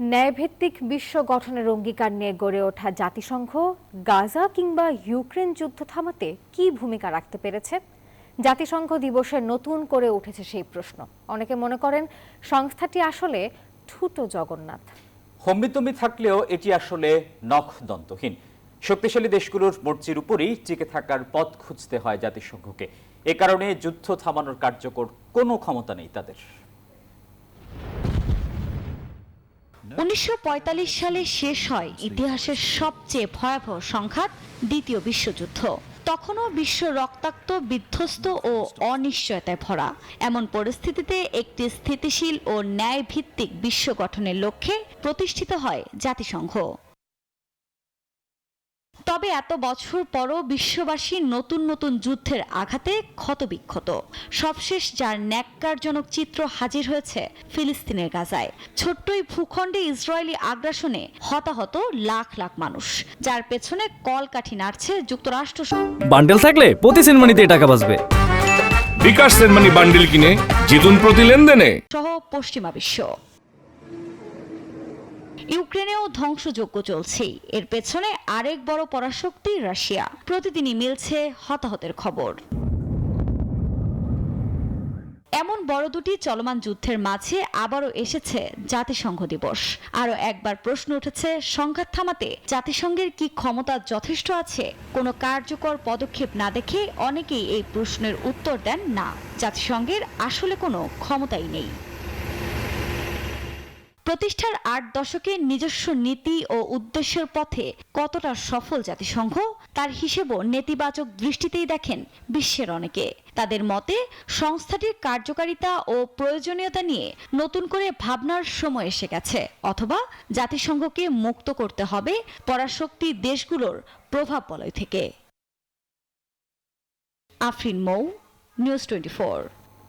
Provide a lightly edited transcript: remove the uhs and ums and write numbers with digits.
ন্যায়ভিত্তিক বিশ্ব গঠনের অঙ্গীকার নিয়ে গড়ে ওঠা জাতিসংঘ গাজা কিংবা ইউক্রেন যুদ্ধ থামাতে কী ভূমিকা রাখতে পেরেছে? জাতিসংঘ দিবসে নতুন করে উঠেছে সেই প্রশ্ন। অনেকে মনে করেন সংস্থাটি আসলে ঠুটো জগন্নাথ। হম্বিতম্বি থাকলেও এটি আসলে নখদন্তহীন। শক্তিশালী দেশগুলোর মর্জির উপরই টিকে থাকার পথ খুঁজতে হয় জাতিসংঘকে। এ কারণে যুদ্ধ থামানোর কার্যকর কোনো ক্ষমতা নেই তাদের। 1945 সালে শেষ হয় ইতিহাসের সবচেয়ে ভয়াবহ সংঘাত, দ্বিতীয় বিশ্বযুদ্ধ। তখনও বিশ্ব রক্তাক্ত, বিধ্বস্ত ও অনিশ্চয়তায় ভরা। এমন পরিস্থিতিতে একটি স্থিতিশীল ও ন্যায়ভিত্তিক বিশ্ব গঠনের লক্ষ্যে প্রতিষ্ঠিত হয় জাতিসংঘ। তবে এত বছর পরও বিশ্ববাসী নতুন নতুন যুদ্ধের আঘাতে ক্ষতবিক্ষত। সবশেষ যার ন্যাক্কারজনক চিত্র হাজির হয়েছে ফিলিস্তিনের গাজায়। ছোট্ট এই ভূখণ্ডে ইসরায়েলি আগ্রাসনে হতাহত লাখ লাখ মানুষ, যার পেছনে কলকাঠি নাড়ছে যুক্তরাষ্ট্র। বান্ডেল থাকলে প্রতি সেনমানিতে টাকা বাঁচবে। বিকাশ সেনমানি বান্ডেল কিনে জিতুন প্রতি লেনদেনে সহ পশ্চিমা বিশ্ব। ইউক্রেনেও ধ্বংসযজ্ঞ চলছে। এর পেছনে আরেক বড় পরাশক্তি রাশিয়া। প্রতিদিনই মিলছে হতাহতের খবর। এমন বড় দুটি চলমান যুদ্ধের মাঝে আবারও এসেছে জাতিসংঘ দিবস। আরও একবার প্রশ্ন উঠেছে, সংঘাত থামাতে জাতিসংঘের কি ক্ষমতা যথেষ্ট আছে? কোনো কার্যকর পদক্ষেপ না দেখে অনেকেই এই প্রশ্নের উত্তর দেন না, জাতিসংঘের আসলে কোনো ক্ষমতাই নেই। প্রতিষ্ঠার 8 দশকে নিজস্ব নীতি ও উদ্দেশ্যের পথে কতটা সফল জাতিসংঘ, তার হিসেবও নেতিবাচক দৃষ্টিতেই দেখেন বিশ্বের অনেকে। তাদের মতে সংস্থাটির কার্যকারিতা ও প্রয়োজনীয়তা নিয়ে নতুন করে ভাবনার সময় এসে গেছে, অথবা জাতিসংঘকে মুক্ত করতে হবে পরাশক্তি দেশগুলোর প্রভাব বলয় থেকে। আফরিন মৌ, নিউজ 24।